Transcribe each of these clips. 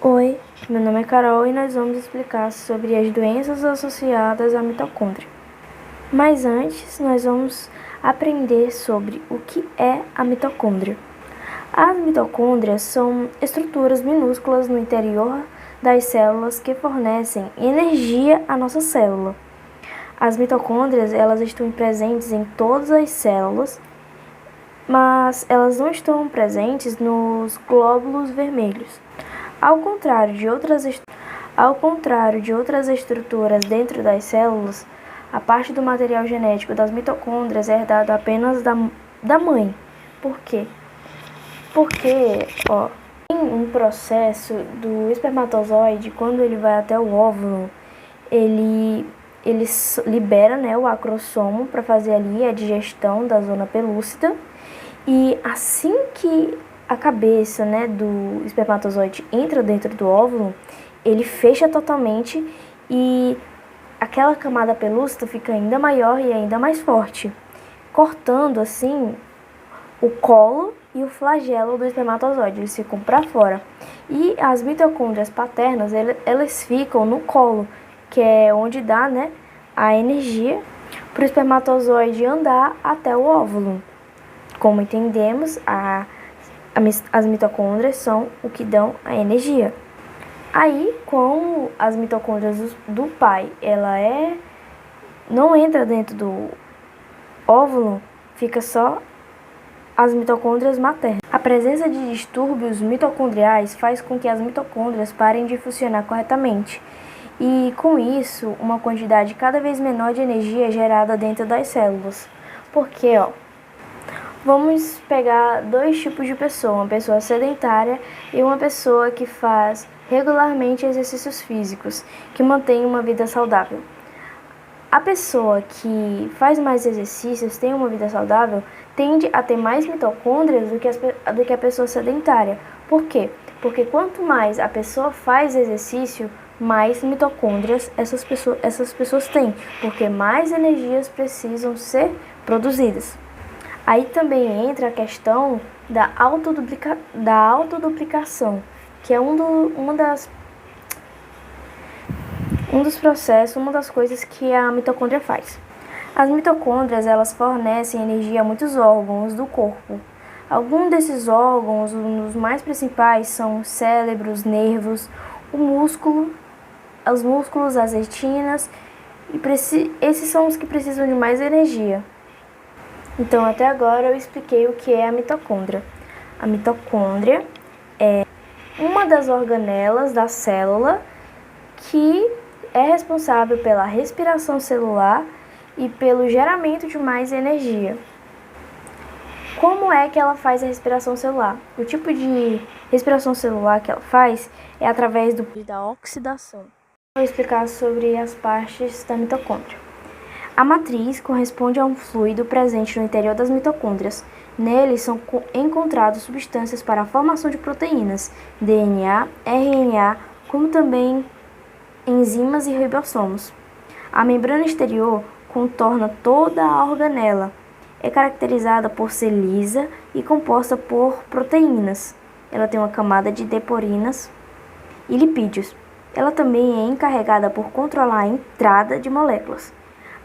Oi, meu nome é Carol e nós vamos explicar sobre as doenças associadas à mitocôndria. Mas antes, nós vamos aprender sobre o que é a mitocôndria. As mitocôndrias são estruturas minúsculas no interior das células que fornecem energia à nossa célula. As mitocôndrias, elas estão presentes em todas as células, mas elas não estão presentes nos glóbulos vermelhos. Ao contrário de outras estruturas dentro das células, a parte do material genético das mitocôndrias é herdado apenas da mãe. Por quê? Porque, em um processo do espermatozoide, quando ele vai até o óvulo, ele libera, o acrossomo para fazer ali a digestão da zona pelúcida, e assim que a cabeça, do espermatozoide entra dentro do óvulo, ele fecha totalmente e aquela camada pelúcida fica ainda maior e ainda mais forte, cortando assim o colo e o flagelo do espermatozoide, eles ficam para fora. E as mitocôndrias paternas, elas ficam no colo, que é onde dá, a energia para o espermatozoide andar até o óvulo. Como entendemos, as mitocôndrias são o que dão a energia. Aí, como as mitocôndrias do pai, não entra dentro do óvulo, fica só as mitocôndrias maternas. A presença de distúrbios mitocondriais faz com que as mitocôndrias parem de funcionar corretamente. E, com isso, uma quantidade cada vez menor de energia é gerada dentro das células. Porque, vamos pegar dois tipos de pessoa, uma pessoa sedentária e uma pessoa que faz regularmente exercícios físicos, que mantém uma vida saudável. A pessoa que faz mais exercícios, tem uma vida saudável, tende a ter mais mitocôndrias do que a pessoa sedentária. Por quê? Porque quanto mais a pessoa faz exercício, mais mitocôndrias essas pessoas têm, porque mais energias precisam ser produzidas. Aí também entra a questão da autoduplicação, que é um dos processos, uma das coisas que a mitocôndria faz. As mitocôndrias, elas fornecem energia a muitos órgãos do corpo. Alguns desses órgãos, os mais principais, são os cérebros, nervos, os músculos, as retinas, esses são os que precisam de mais energia. Então, até agora eu expliquei o que é a mitocôndria. A mitocôndria é uma das organelas da célula que é responsável pela respiração celular e pelo geramento de mais energia. Como é que ela faz a respiração celular? O tipo de respiração celular que ela faz é através da oxidação. Vou explicar sobre as partes da mitocôndria. A matriz corresponde a um fluido presente no interior das mitocôndrias. Nele são encontradas substâncias para a formação de proteínas, DNA, RNA, como também enzimas e ribossomos. A membrana exterior contorna toda a organela. É caracterizada por ser lisa e composta por proteínas. Ela tem uma camada de deporinas e lipídios. Ela também é encarregada por controlar a entrada de moléculas.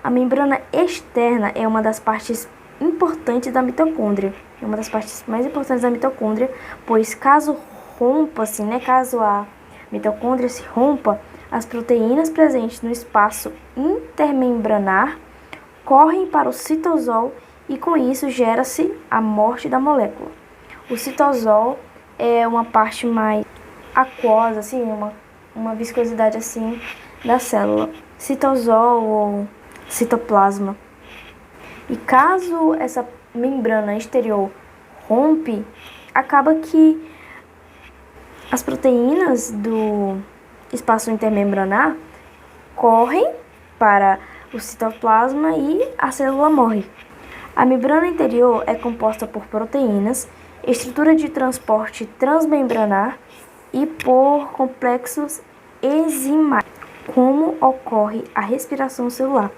A membrana externa é uma das partes importantes da mitocôndria. É uma das partes mais importantes da mitocôndria, pois caso a mitocôndria se rompa, as proteínas presentes no espaço intermembranar correm para o citosol e com isso gera-se a morte da molécula. O citosol é uma parte mais aquosa, uma viscosidade da célula. Citosol ou citoplasma. E caso essa membrana exterior rompe, acaba que as proteínas do espaço intermembranar correm para o citoplasma e a célula morre. A membrana interior é composta por proteínas, estrutura de transporte transmembranar e por complexos enzimais. Como ocorre a respiração celular?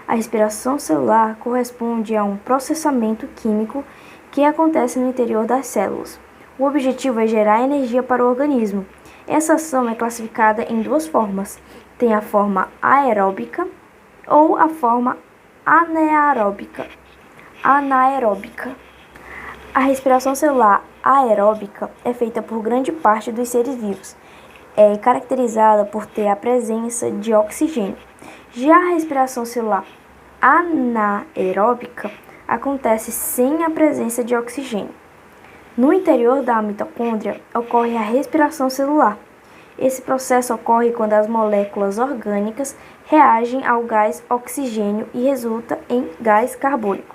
A respiração celular corresponde a um processamento químico que acontece no interior das células. O objetivo é gerar energia para o organismo. Essa ação é classificada em duas formas. Tem a forma aeróbica ou a forma anaeróbica. A respiração celular aeróbica é feita por grande parte dos seres vivos. É caracterizada por ter a presença de oxigênio. Já a respiração celular anaeróbica acontece sem a presença de oxigênio. No interior da mitocôndria ocorre a respiração celular. Esse processo ocorre quando as moléculas orgânicas reagem ao gás oxigênio e resulta em gás carbônico.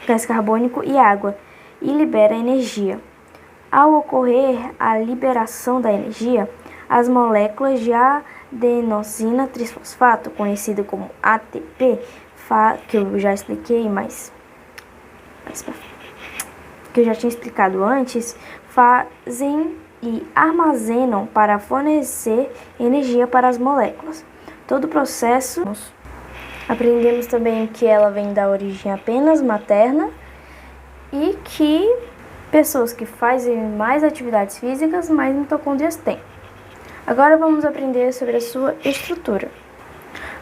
Gás carbônico e água e libera energia. Ao ocorrer a liberação da energia, as moléculas de adenosina trisfosfato, conhecido como ATP, que eu já expliquei, que eu já tinha explicado antes, fazem e armazenam para fornecer energia para as moléculas. Todo o processo. Aprendemos também que ela vem da origem apenas materna e que pessoas que fazem mais atividades físicas, mais mitocôndrias têm. Agora vamos aprender sobre a sua estrutura.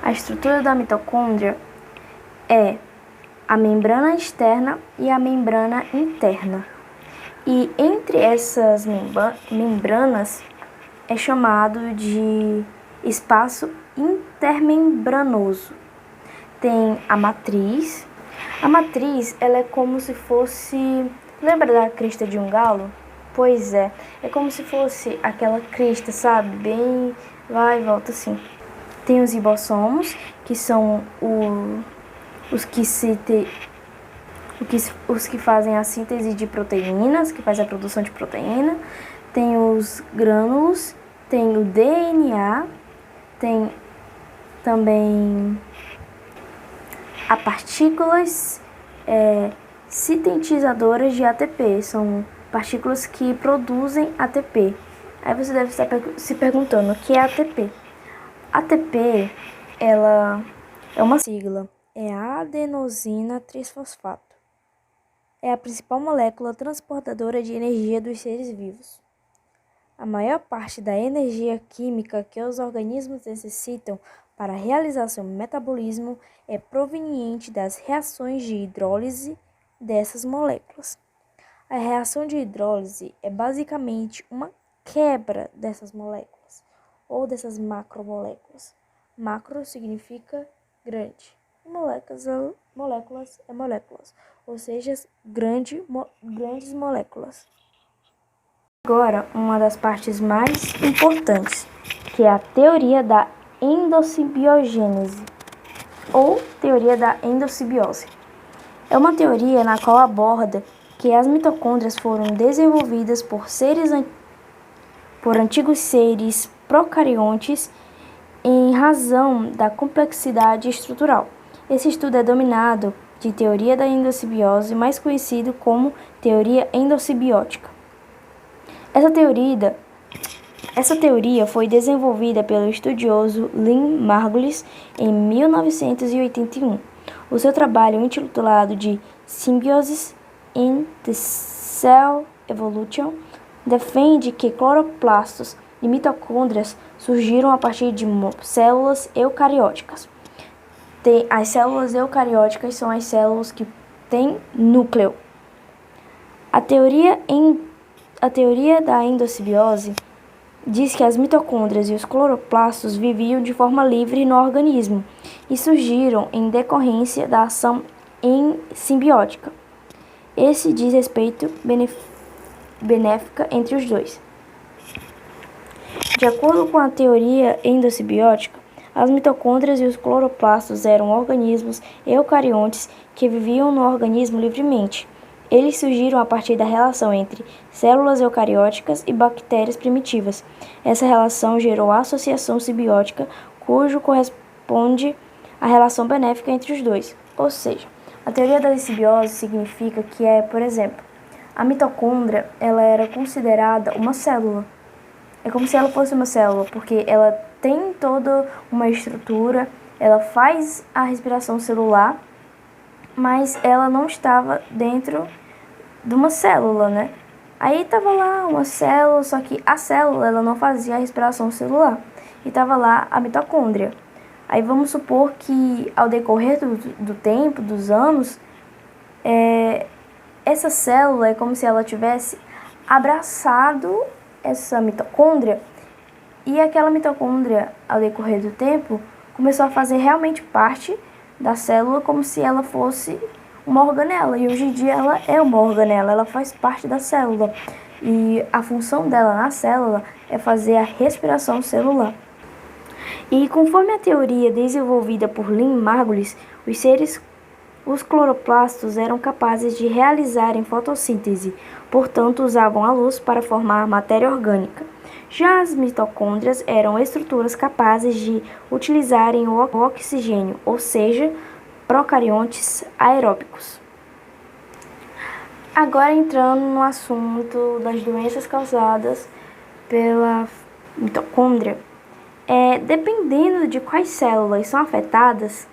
A estrutura da mitocôndria é a membrana externa e a membrana interna. E entre essas membranas é chamado de espaço intermembranoso. Tem a matriz. A matriz, ela é como se fosse... Lembra da crista de um galo? Pois é como se fosse aquela crista, sabe? Bem, vai e volta assim. Tem os ribossomos, que são os que fazem a síntese de proteínas, que faz a produção de proteína. Tem os grânulos, tem o DNA, tem também as partículas sintetizadoras de ATP, são partículas que produzem ATP. Aí você deve estar se perguntando o que é ATP. ATP, ela é uma sigla, é a adenosina trisfosfato. É a principal molécula transportadora de energia dos seres vivos. A maior parte da energia química que os organismos necessitam para realizar seu metabolismo é proveniente das reações de hidrólise dessas moléculas. A reação de hidrólise é basicamente uma quebra dessas moléculas ou dessas macromoléculas. Macro significa grande, moléculas é moléculas, ou seja, grandes moléculas. Agora, uma das partes mais importantes, que é a teoria da endossimbiogênese, ou teoria da endossimbiose. É uma teoria na qual aborda que as mitocôndrias foram desenvolvidas por antigos seres procariontes em razão da complexidade estrutural. Esse estudo é denominado de teoria da endossimbiose, mais conhecido como teoria endossimbiótica. Essa teoria foi desenvolvida pelo estudioso Lynn Margulis em 1981. O seu trabalho, intitulado de Symbiosis in the Cell Evolution, defende que cloroplastos e mitocôndrias surgiram a partir de células eucarióticas. As células eucarióticas são as células que têm núcleo. A teoria da endossimbiose diz que as mitocôndrias e os cloroplastos viviam de forma livre no organismo e surgiram em decorrência da ação simbiótica. Esse diz respeito benéfica entre os dois. De acordo com a teoria endossimbiótica, as mitocôndrias e os cloroplastos eram organismos eucariontes que viviam no organismo livremente. Eles surgiram a partir da relação entre células eucarióticas e bactérias primitivas. Essa relação gerou a associação simbiótica, cujo corresponde à relação benéfica entre os dois. Ou seja, a teoria da simbiose significa que por exemplo, a mitocôndria ela era considerada uma célula. É como se ela fosse uma célula, porque ela tem toda uma estrutura, ela faz a respiração celular, mas ela não estava dentro de uma célula, né? Aí tava lá uma célula, só que a célula ela não fazia a respiração celular. E tava lá a mitocôndria. Aí vamos supor que ao decorrer do tempo, dos anos, essa célula é como se ela tivesse abraçado essa mitocôndria e aquela mitocôndria, ao decorrer do tempo, começou a fazer realmente parte da célula como se ela fosse uma organela. E hoje em dia ela é uma organela, ela faz parte da célula. E a função dela na célula é fazer a respiração celular. E conforme a teoria desenvolvida por Lynn Margulis, os cloroplastos eram capazes de realizarem fotossíntese, portanto usavam a luz para formar matéria orgânica. Já as mitocôndrias eram estruturas capazes de utilizarem o oxigênio, ou seja, procariontes aeróbicos. Agora entrando no assunto das doenças causadas pela mitocôndria. Dependendo de quais células são afetadas,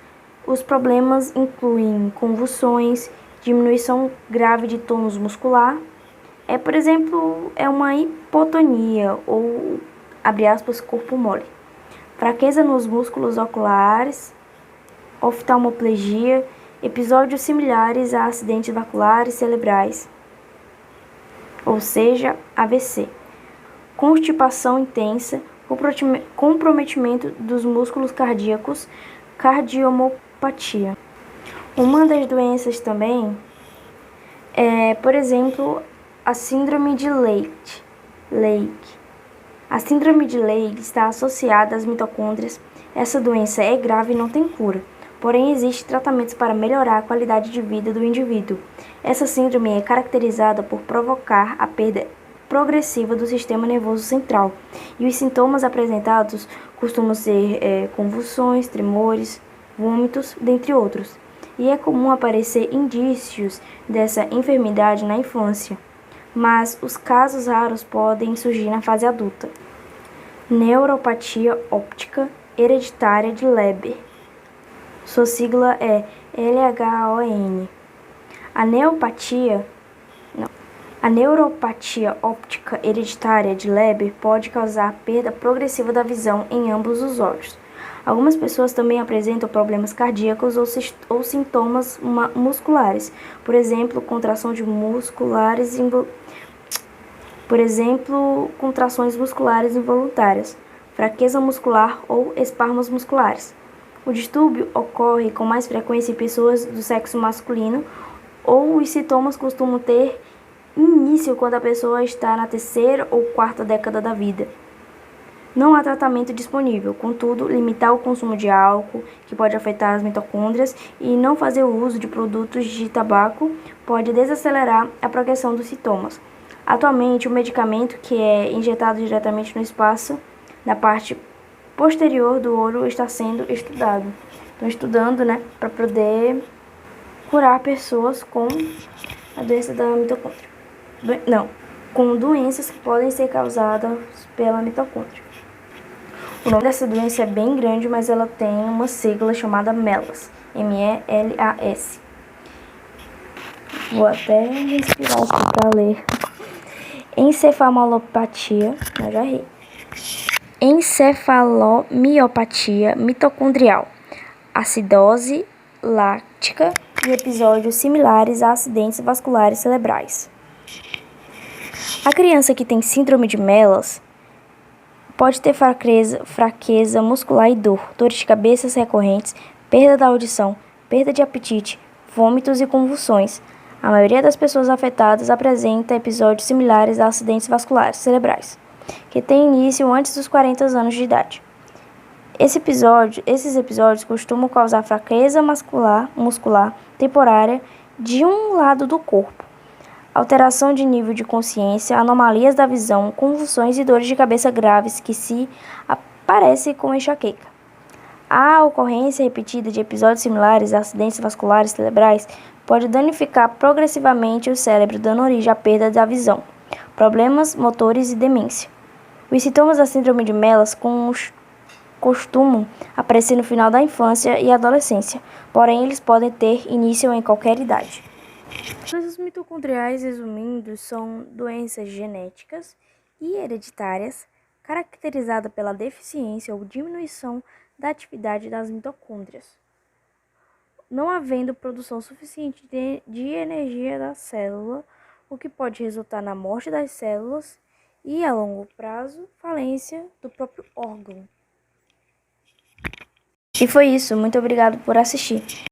os problemas incluem convulsões, diminuição grave de tônus muscular, por exemplo, uma hipotonia ou, abre aspas, corpo mole, fraqueza nos músculos oculares, oftalmoplegia, episódios similares a acidentes vasculares cerebrais, ou seja, AVC, constipação intensa, comprometimento dos músculos cardíacos, cardiomopatia. Uma das doenças também por exemplo, a síndrome de Lake. A síndrome de Lake está associada às mitocôndrias. Essa doença é grave e não tem cura, porém existem tratamentos para melhorar a qualidade de vida do indivíduo. Essa síndrome é caracterizada por provocar a perda progressiva do sistema nervoso central, e os sintomas apresentados costumam ser convulsões, tremores, vômitos, dentre outros. E é comum aparecer indícios dessa enfermidade na infância, mas os casos raros podem surgir na fase adulta. Neuropatia óptica hereditária de Leber. Sua sigla é LHON. A neuropatia óptica hereditária de Leber pode causar perda progressiva da visão em ambos os olhos. Algumas pessoas também apresentam problemas cardíacos ou sintomas musculares, por exemplo, contrações musculares involuntárias, fraqueza muscular ou espasmos musculares. O distúrbio ocorre com mais frequência em pessoas do sexo masculino, ou os sintomas costumam ter início quando a pessoa está na terceira ou quarta década da vida. Não há tratamento disponível, contudo, limitar o consumo de álcool, que pode afetar as mitocôndrias, e não fazer o uso de produtos de tabaco pode desacelerar a progressão dos sintomas. Atualmente, o medicamento que é injetado diretamente no espaço da parte posterior do olho está sendo estudado. Estão estudando, para poder curar pessoas com a doença da mitocôndria. Com doenças que podem ser causadas pela mitocôndria. O nome dessa doença é bem grande, mas ela tem uma sigla chamada MELAS. MELAS. Vou até respirar aqui para ler. Encefalopatía, já ri. Encefalomiopatia mitocondrial, acidose láctica e episódios similares a acidentes vasculares cerebrais. A criança que tem síndrome de MELAS pode ter fraqueza muscular e dores de cabeça recorrentes, perda da audição, perda de apetite, vômitos e convulsões. A maioria das pessoas afetadas apresenta episódios similares a acidentes vasculares cerebrais, que têm início antes dos 40 anos de idade. Esses episódios costumam causar fraqueza muscular temporária de um lado do corpo, alteração de nível de consciência, anomalias da visão, convulsões e dores de cabeça graves que se aparecem com enxaqueca. A ocorrência repetida de episódios similares a acidentes vasculares cerebrais pode danificar progressivamente o cérebro, dando origem à perda da visão, problemas motores e demência. Os sintomas da síndrome de MELAS costumam aparecer no final da infância e adolescência, porém eles podem ter início em qualquer idade. Doenças mitocondriais, resumindo, são doenças genéticas e hereditárias caracterizadas pela deficiência ou diminuição da atividade das mitocôndrias, não havendo produção suficiente de energia da célula, o que pode resultar na morte das células e, a longo prazo, falência do próprio órgão. E foi isso. Muito obrigado por assistir.